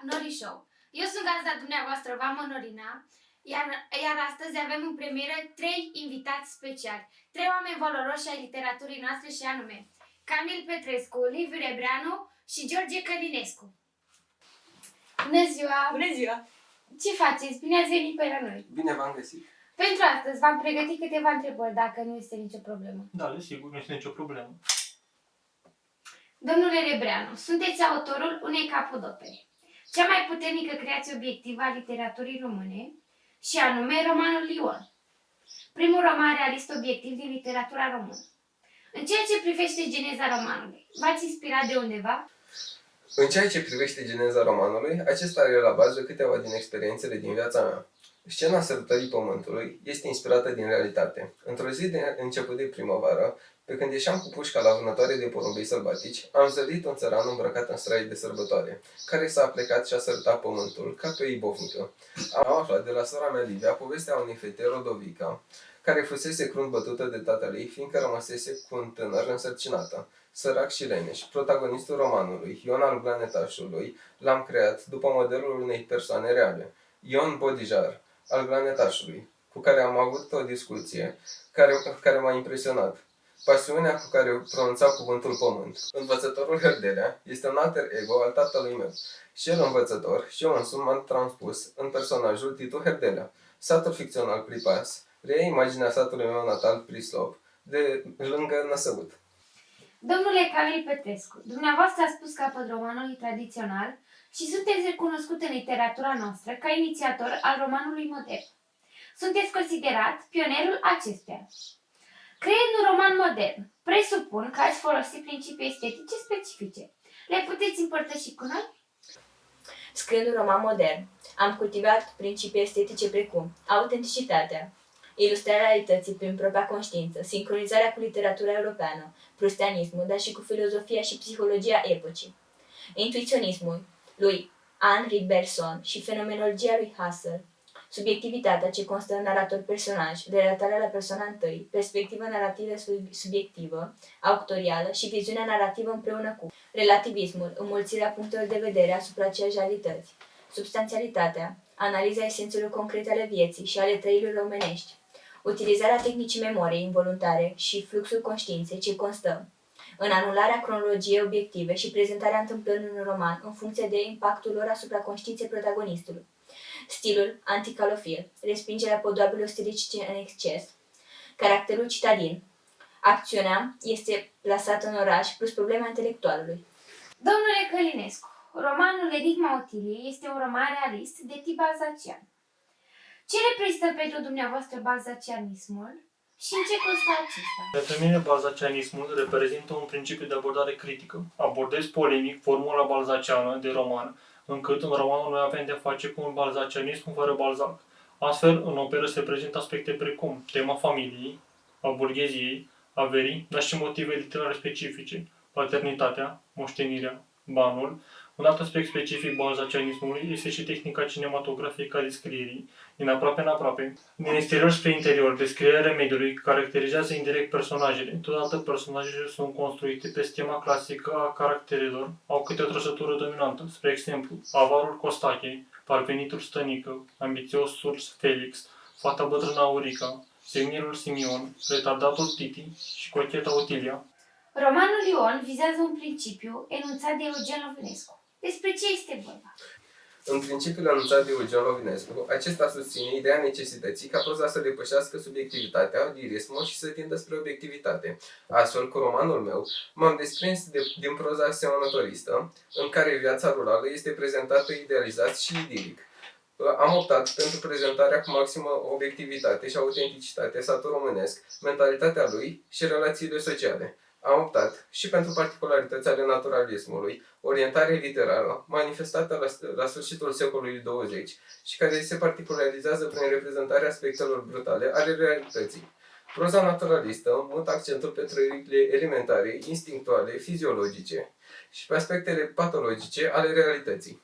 Nori Show. Eu sunt gazda dumneavoastră, Vama Norina, iar astăzi avem în premieră 3 invitați speciali, 3 oameni valoroși ai literaturii noastre și anume Camil Petrescu, Liviu Rebreanu și George Călinescu. Bună ziua! Bună ziua! Ce faceți? Bine ați venit pe la noi! Bine v-am găsit! Pentru astăzi v-am pregătit câteva întrebări, dacă nu este nicio problemă. Da, desigur, nu este nicio problemă. Domnule Rebreanu, sunteți autorul unei capodopere, cea mai puternică creație obiectivă a literaturii române, și anume romanul Ion, primul roman realist obiectiv din literatura română. În ceea ce privește geneza romanului, v-ați inspirat de undeva? În ceea ce privește geneza romanului, acesta are la bază câteva din experiențele din viața mea. Scena sărutării pământului este inspirată din realitate. Într-o zi de început de primăvară, pe când ieșeam cu pușca la vânătoare de porumbei sălbatici, am zărit un țăran îmbrăcat în strai de sărbătoare, care s-a plecat și a sărutat pământul ca pe o ibovnică. Am aflat de la sora mea Livia povestea unei fete, Rodovica, care fusese crunt bătută de tatăl ei, fiindcă rămăsese cu un tânăr însărcinată, sărac și leneș. Protagonistul romanului, Ion al Glanetașului, l-am creat după modelul unei persoane reale, Ion Bodijar, al Glanetașului, cu care am avut o discuție care m-a impresionat. Pasiunea cu care pronunța cuvântul pământ. Învățătorul Herdelea este un alter ego al tatălui meu. Și el învățător și eu însumi m-am transpus în personajul Titu Herdelea. Satul ficțional Pripas reia imaginea satului meu natal Prislop, de lângă Năsăud. Domnule Camil Petrescu, dumneavoastră ați pus capăt romanului tradițional și sunteți recunoscut în literatura noastră ca inițiator al romanului modern. Sunteți considerat pionerul acestuia. Creând un roman modern, presupun că ați folosit principii estetice specifice. Le puteți împărtăși cu noi? Scriind un roman modern, am cultivat principii estetice precum autenticitatea, ilustrarea realității prin propria conștiință, sincronizarea cu literatura europeană, prustianismul, dar și cu filozofia și psihologia epocii, intuiționismul lui Henri Bergson și fenomenologia lui Husserl, subiectivitatea ce constă în narator-personaj, relatarea la persoana întâi, perspectivă narrativă subiectivă, autorială și viziunea narrativă împreună cu relativismul, înmulțirea punctelor de vedere asupra aceeași realități, substanțialitatea, analiza esențelor concrete ale vieții și ale trăirilor omenești, utilizarea tehnicii memoriei involuntare și fluxul conștiinței ce constă în anularea cronologiei obiective și prezentarea întâmplărilor în roman în funcție de impactul lor asupra conștiinței protagonistului. Stilul anticalofil, respingerea podoabilor stilistice în exces, caracterul citadin. Acțiunea este plasată în oraș plus problema intelectualului. Domnule Călinescu, romanul Enigma Otiliei este un roman realist de tip balzacian. Ce reprezintă pentru dumneavoastră balzacianismul și în ce constă acesta? Pentru mine, balzacianismul reprezintă un principiu de abordare critică. Abordez polemic formula balzaciană de roman, încât în romanul noi avem de face cu un balzacianism fără Balzac. Astfel, în operă se prezintă aspecte precum tema familiei, a burgheziei, averii, dar și motive literare specifice, paternitatea, moștenirea, banul. Un alt aspect specific balzacianismului este și tehnica cinematografică a descrierii, din aproape în aproape. Din exterior spre interior, descrierea mediului caracterizează indirect personajele. Totodată personajele sunt construite pe schema clasică a caracterelor, au câte o trăsătură dominantă, spre exemplu, avarul Costache, parvenitul Stănică, ambițiosul Felix, fata bătrână Aurica, semnierul Simion, retardatul Titi și cocheta Otilia. Romanul Ion vizează un principiu enunțat de Eugen Lovinescu. Despre ce este vorba? În principiul anunțat de Eugen Lovinescu, acesta susține ideea necesității ca proza să depășească subiectivitatea, lirismul și să tindă spre obiectivitate. Astfel, cu romanul meu, m-am desprins din proza asemănătoristă, în care viața rurală este prezentată idealizat și idilic. Am optat pentru prezentarea cu maximă obiectivitate și autenticitate satul românesc, mentalitatea lui și relațiile sociale. Am optat și pentru particularități ale naturalismului, orientare literară, manifestată la sfârșitul secolului 20 și care se particularizează prin reprezentarea aspectelor brutale ale realității. Proza naturalistă mută accentul pe trăirile elementare, instinctuale, fiziologice și pe aspectele patologice ale realității.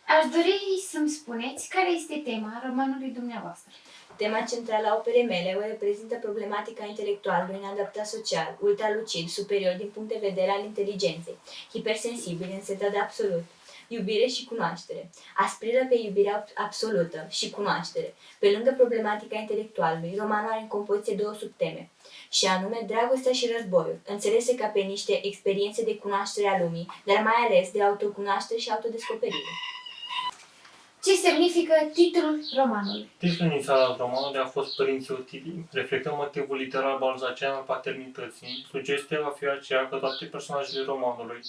Aș dori să-mi spuneți care este tema romanului dumneavoastră. Tema centrală a operei mele o reprezintă problematica intelectualului neadaptat social, ultralucid, superior din punct de vedere al inteligenței, hipersensibil în setări absolut, iubire și cunoaștere. Aspiră pe iubirea absolută și cunoaștere. Pe lângă problematica intelectualului, romanul are în compoziție două subteme, și anume dragostea și războiul, înțelese ca pe niște experiențe de cunoaștere a lumii, dar mai ales de autocunoaștere și autodescoperire. Ce semnifică titlul romanului? Titlul inițial al romanului a fost Părinții Otilii. Reflectând motivul literar balzacian al paternității, sugestia va fi aceea că toate personajele romanului,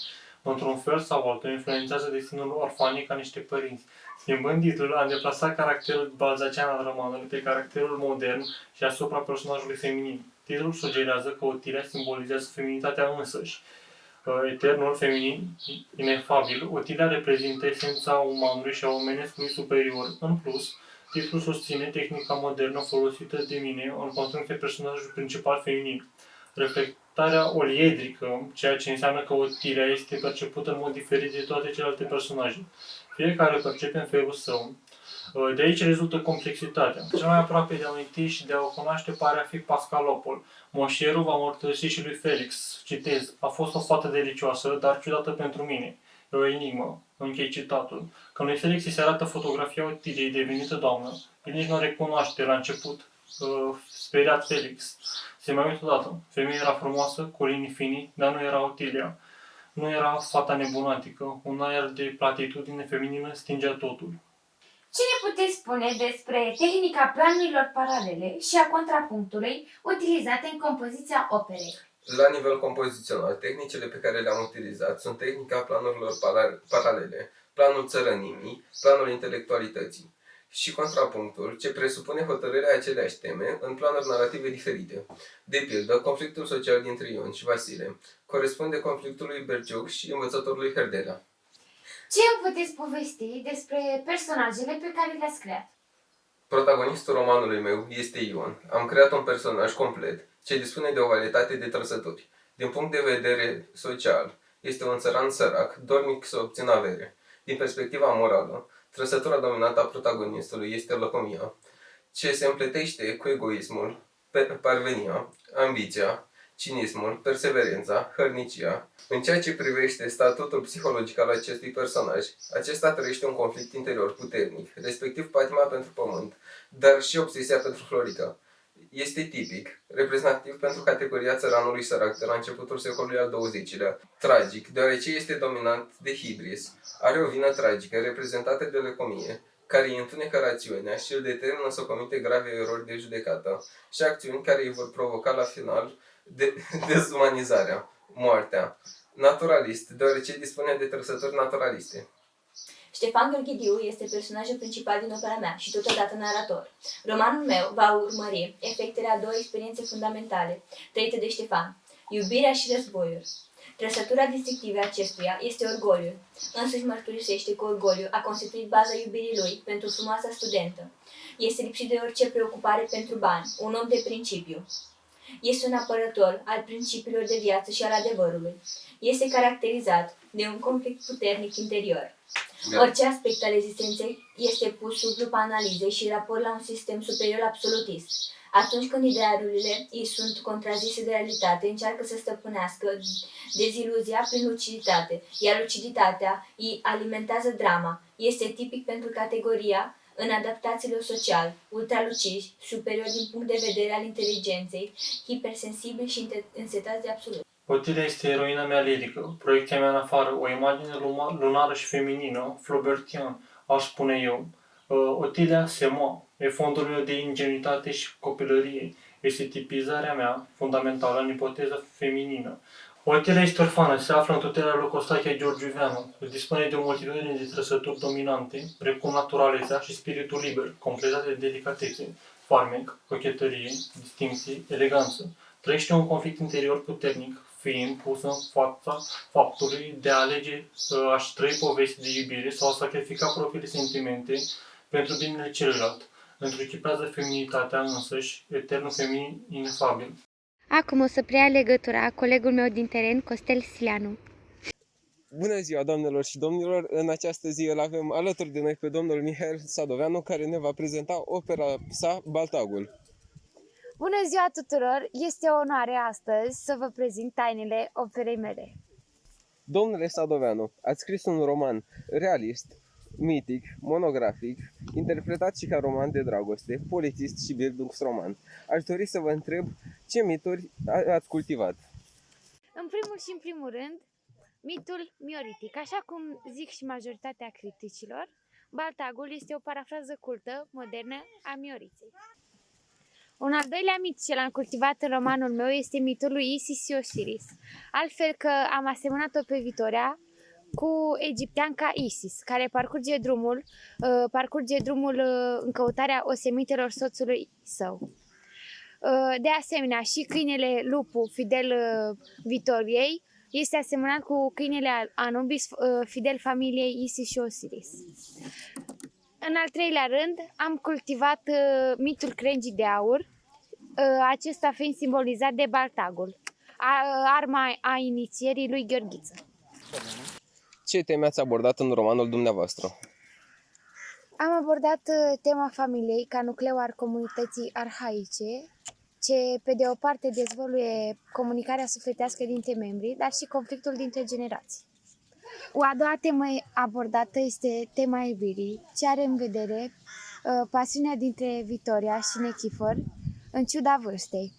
într-un fel sau altul, influențează destinul orfanei ca niște părinți. Schimbând titlul, a deplasat caracterul balzacian al romanului pe caracterul modern și asupra personajului feminin. Titlul sugerează că Otilia simbolizează feminitatea însăși, eternul feminin inefabil. Otilia reprezintă esența umanului și a omenescului superior. În plus, titlul susține tehnica modernă folosită de mine în construcția personajului principal feminin. Reflectarea oliedrică, ceea ce înseamnă că Otilia este percepută în mod diferit de toate celelalte personaje. Fiecare percepe în felul său. De aici rezultă complexitatea. Cel mai aproape de a înti și de a o cunoaște pare a fi Pascalopol. Moșierul va mărturisi și lui Felix, citez, a fost o fată delicioasă, dar ciudată pentru mine. E o enigmă, închei citatul. Când lui Felix îi se arată fotografia Otiliei devenită doamnă, el nici nu o recunoaște la început. Speriat Felix. Se mai uită odată. Femeia era frumoasă, cu linii fini, dar nu era Otilia. Nu era fata nebunatică. Un aer de platitudine feminină stingea totul. Ce ne puteți spune despre tehnica planurilor paralele și a contrapunctului utilizate în compoziția operei? La nivel compozițional, tehnicile pe care le-am utilizat sunt tehnica planurilor paralele, planul țărănimii, planul intelectualității și contrapunctul, ce presupune hotărârea aceleași teme în planuri narrative diferite. De pildă, conflictul social dintre Ion și Vasile corespunde conflictului Berciuc și învățătorului Herdelea. Ce îmi puteți povesti despre personajele pe care le-ați creat? Protagonistul romanului meu este Ion. Am creat un personaj complet, ce dispune de o varietate de trăsături. Din punct de vedere social, este un țăran sărac, dornic să obțină avere. Din perspectiva morală, trăsătura dominantă a protagonistului este lăcomia, ce se împletește cu egoismul, parvenia, ambiția, cinismul, perseverența, hărnicia. În ceea ce privește statutul psihologic al acestui personaj, acesta trăiește un conflict interior puternic, respectiv patima pentru pământ, dar și obsesia pentru Florica. Este tipic, reprezentativ pentru categoria țăranului sărac de la începutul secolului al XX-lea. Tragic, deoarece este dominant de hibris. Are o vină tragică, reprezentată de lăcomie, care îi întunecă rațiunea și îl determină să comite grave erori de judecată și acțiuni care îi vor provoca la final dezumanizarea, moartea. Naturalist, deoarece dispune de trăsături naturaliste. Ștefan Gheorghidiu este personajul principal din opera mea și totodată narator. Romanul meu va urmări efectele a două experiențe fundamentale trăite de Ștefan, iubirea și războiul. Trăsătura distinctivă a acestuia este orgoliul. Însuși mărturisește că orgoliul a constituit baza iubirii lui pentru frumoasa studentă. Este lipsit de orice preocupare pentru bani, un om de principiu. Este un apărător al principiilor de viață și al adevărului. Este caracterizat de un conflict puternic interior. Orice aspect al existenței este pus sub lupa analizei și raport la un sistem superior absolutist. Atunci când idealurile îi sunt contrazise de realitate, încearcă să stăpânească deziluzia prin luciditate, iar luciditatea îi alimentează drama. Este tipic pentru categoria în adaptațiilor social, ultralucizi, superior din punct de vedere al inteligenței, hipersensibili și însetați de absolut. Otilia este eroina mea lirică, proiecția mea în afară, o imagine lunară și feminină, Flaubertian, aș spune eu. Otilia c'est moi, e fondul meu de ingenuitate și copilărie, este tipizarea mea fundamentală în ipoteza feminină. Otilia este orfană, se află în tutela lui Costache Georgiuveanu, dispune de o multitudine de trăsături dominante, precum naturaleza și spiritul liber, completate de delicatețe, farmec, cochetărie, distincție, eleganță. Trăiește un conflict interior puternic, fiind pusă în fața faptului de a alege a-și trăi povesti de iubire sau a sacrifica propriile sentimente pentru binele celuilalt. Întruchipează feminitatea însăși, eternul feminin inefabil. Acum o să preia legătura colegul meu din teren, Costel Sileanu. Bună ziua, doamnelor și domnilor! În această zi îl avem alături de noi pe domnul Mihail Sadoveanu, care ne va prezenta opera sa Baltagul. Bună ziua tuturor! Este o onoare astăzi să vă prezint tainele operei mele. Domnule Sadoveanu, ați scris un roman realist, mitic, monografic, interpretat și ca roman de dragoste, polițist și Bildungsroman. Aș dori să vă întreb ce mituri ați cultivat. În primul și în primul rând, mitul mioritic. Așa cum zic și majoritatea criticilor, Baltagul este o parafrază cultă, modernă, a Mioriței. Un al doilea mit ce l-am cultivat în romanul meu este mitul lui Isis și Osiris. Altfel că am asemănat-o pe Vitoria cu egipteanca Isis, care parcurge drumul în căutarea osemitelor soțului său. De asemenea, și câinele Lupu, fidel Vitoriei, este asemănat cu câinele Anubis, fidel familiei Isis și Osiris. În al treilea rând, am cultivat mitul crengii de aur, acesta fiind simbolizat de Baltagul, arma a inițierii lui Gheorghiță. Ce teme ați abordat în romanul dumneavoastră? Am abordat tema familiei ca nucleu al comunității arhaice, ce pe de o parte dezvăluie comunicarea sufletească dintre membri, dar și conflictul dintre generații. O a doua temă abordată este tema iubirii, ce are în vedere pasiunea dintre Vitoria și Nechifor, în ciuda vârstei.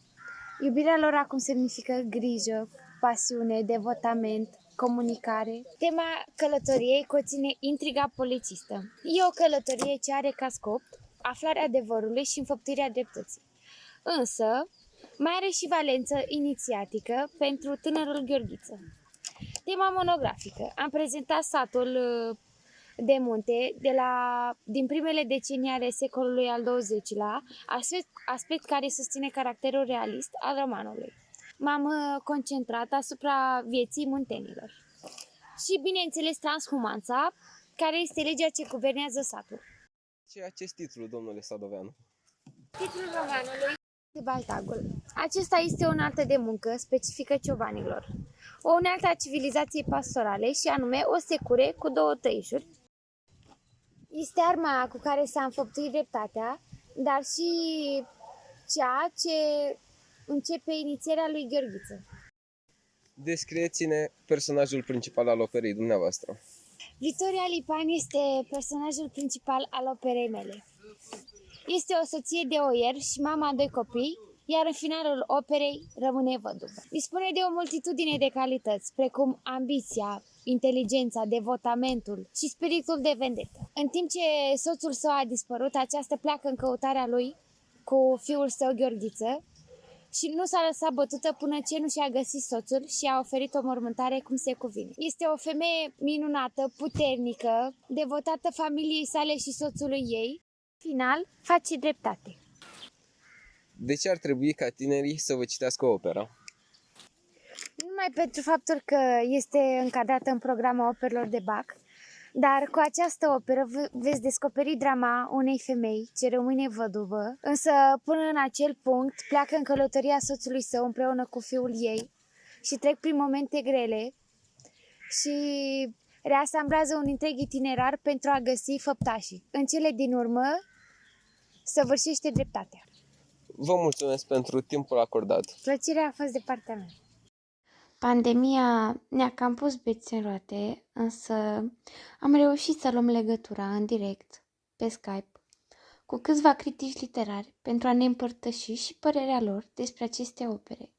Iubirea lor acum semnifică grijă, pasiune, devotament, comunicare. Tema călătoriei conține intriga polițistă. E o călătorie ce are ca scop aflarea adevărului și înfăptuirea dreptății. Însă, mai are și valență inițiatică pentru tânărul Gheorghiță. Tema monografică. Am prezentat satul de munte din primele decenii ale secolului al XX-lea, aspect care susține caracterul realist al romanului. M-am concentrat asupra vieții muntenilor. Și, bineînțeles, transhumanța, care este legea ce guvernează satul. Ce e acest titlu, domnule Sadoveanu? Titlul romanului este Baltagul. Acesta este o unealtă de muncă specifică ciovanilor. O unealtă a civilizației pastorale și anume o secure cu două tăișuri. Este arma cu care s-a înfăptuit dreptatea, dar și cea ce începe inițierea lui Gheorghiță. Descrieți-ne personajul principal al operei dumneavoastră. Vitoria Lipan este personajul principal al operei mele. Este o soție de oier și mama a 2 copii, iar în finalul operei rămâne văduvă. Dispune de o multitudine de calități, precum ambiția, inteligența, devotamentul și spiritul de vendetă. În timp ce soțul său a dispărut, aceasta pleacă în căutarea lui cu fiul său Gheorghiță și nu s-a lăsat bătută până ce nu și-a găsit soțul și a oferit o mormântare cum se cuvine. Este o femeie minunată, puternică, devotată familiei sale și soțului ei. Final, face dreptate. De ce ar trebui ca tinerii să vă citească opera? Nu numai pentru faptul că este încadrată în programul operelor de Bach, dar cu această operă veți descoperi drama unei femei ce rămâne văduvă, însă până în acel punct pleacă în călătoria soțului său împreună cu fiul ei și trec prin momente grele și reasamblează un întreg itinerar pentru a găsi făptașii. În cele din urmă, săvârșește dreptatea. Vă mulțumesc pentru timpul acordat. Plăcerea a fost de partea mea. Pandemia ne-a cam pus bețe în roate, însă am reușit să luăm legătura în direct, pe Skype, cu câțiva critici literari pentru a ne împărtăși și părerea lor despre aceste opere.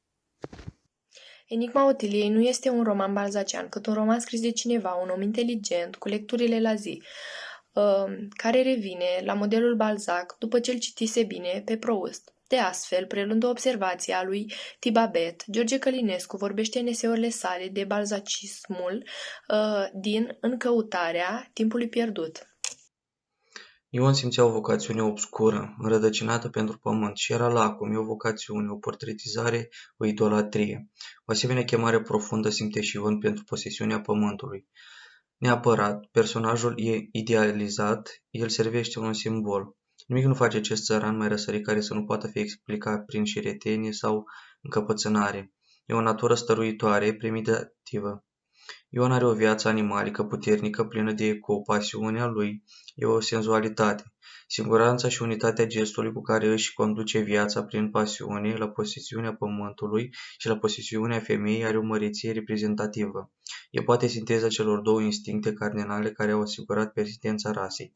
Enigma Otiliei nu este un roman balzacian, cât un roman scris de cineva, un om inteligent, cu lecturile la zi, care revine la modelul Balzac după ce îl citise bine pe Proust. De astfel, preluând o observație a lui Tibabet, George Călinescu vorbește în eseurile sale de balzacismul din În căutarea timpului pierdut. Ion simțea o vocațiune obscură, înrădăcinată pentru pământ și era lacom, e o vocațiune, o portretizare, o idolatrie. O asemenea chemare profundă simte și Ion pentru posesiunea pământului. Neapărat, personajul e idealizat, el servește un simbol. Nimic nu face acest țăran mai răsărit care să nu poată fi explicat prin șiretenie sau încăpățânare. E o natură stăruitoare, premeditativă. Ion are o viață animalică, puternică, plină de pasiunea lui, e o senzualitate. Siguranța și unitatea gestului cu care își conduce viața prin pasiune la posesiunea pământului și la posesiunea femeii are o măreție reprezentativă. E poate sinteza celor două instincte cardinale care au asigurat persistența rasei.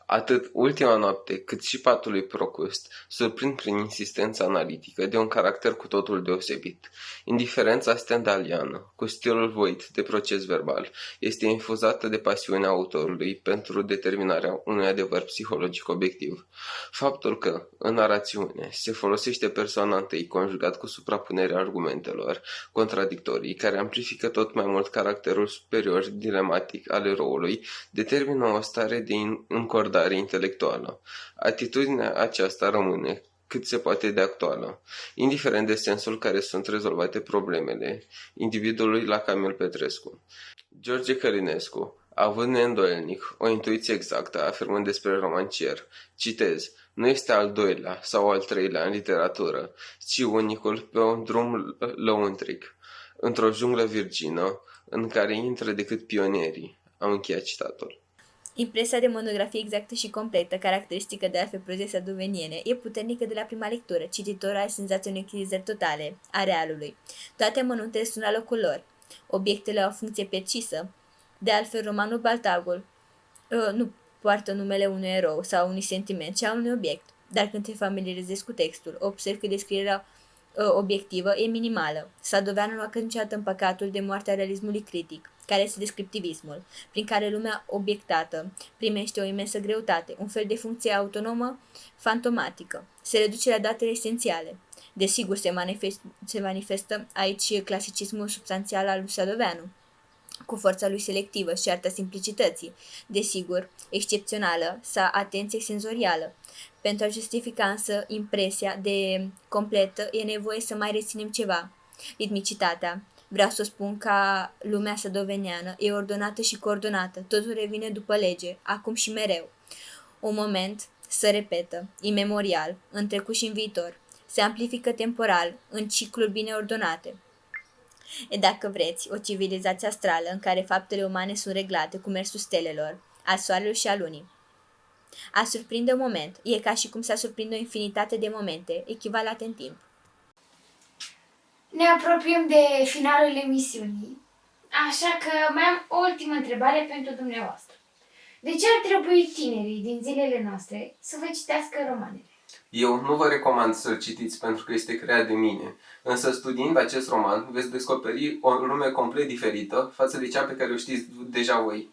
Atât Ultima noapte, cât și Patul lui Procust surprind prin insistența analitică de un caracter cu totul deosebit. Indiferența stendhaliană, cu stilul voit de proces verbal, este infuzată de pasiunea autorului pentru determinarea unui adevăr psihologic obiectiv. Faptul că, în narațiune, se folosește persoana întâi conjugat cu suprapunerea argumentelor contradictorii, care amplifică tot mai mult caracterul superior dilematic al eroului, determină o stare de încordare intelectuală. Atitudinea aceasta rămâne cât se poate de actuală, indiferent de sensul care sunt rezolvate problemele individului la Camil Petrescu. George Călinescu, având neîndoielnic o intuiție exactă, afirmând despre romancier, citez, nu este al doilea sau al treilea în literatură, ci unicul pe un drum lăuntric, într-o junglă virgină, în care intră decât pionierii. Am încheiat citatul. Impresia de monografie exactă și completă, caracteristică de altfel prozei sadoveniene, e puternică de la prima lectură. Cititorul are senzația unei echilizări totale a realului. Toate amănuntele sunt la locul lor. Obiectele au o funcție precisă. De altfel, romanul Baltagul nu poartă numele unui erou sau unui sentiment, ci a unui obiect. Dar când te familiarizezi cu textul, observi că descrierea obiectivă e minimală. Sadoveanu nu a căzut niciodată în păcatul de moartea realismului critic, care este descriptivismul, prin care lumea obiectată primește o imensă greutate, un fel de funcție autonomă fantomatică. Se reduce la datele esențiale. Desigur, se manifestă aici clasicismul substanțial al lui Sadoveanu, cu forța lui selectivă și arta simplicității, desigur, excepțională sa atenție senzorială. Pentru a justifica însă impresia de completă, e nevoie să mai reținem ceva. Ritmicitatea. Vreau să spun ca lumea sadoveneană e ordonată și coordonată, totul revine după lege, acum și mereu. Un moment se repetă, imemorial, în trecut și în viitor. Se amplifică temporal, în cicluri bine ordonate. E, dacă vreți, o civilizație astrală în care faptele umane sunt reglate cu mersul stelelor, al soarelui și al lunii. A surprinde un moment e ca și cum s-a surprinde o infinitate de momente, echivalate în timp. Ne apropiem de finalul emisiunii, așa că mai am o ultimă întrebare pentru dumneavoastră. De ce ar trebui tinerii din zilele noastre să vă citească romanele? Eu nu vă recomand să-l citiți pentru că este creat de mine, însă studiind acest roman veți descoperi o lume complet diferită față de cea pe care o știți deja voi.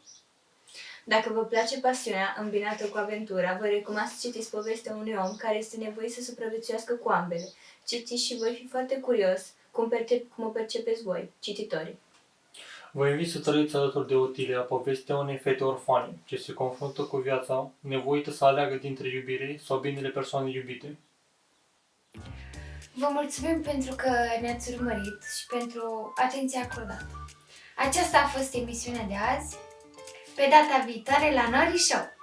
Dacă vă place pasiunea îmbinată cu aventura, vă recomand să citiți povestea unui om care este nevoit să supraviețuiască cu ambele. Citiți și voi fi foarte curios cum o percepeți voi, cititorii. Vă invit să trăiți alături de Otilia povestea unei fete orfane ce se confruntă cu viața, nevoită să aleagă dintre iubire sau binele persoanei iubite. Vă mulțumim pentru că ne-ați urmărit și pentru atenția acordată. Aceasta a fost emisiunea de azi. Pe data viitoare la Nori Show!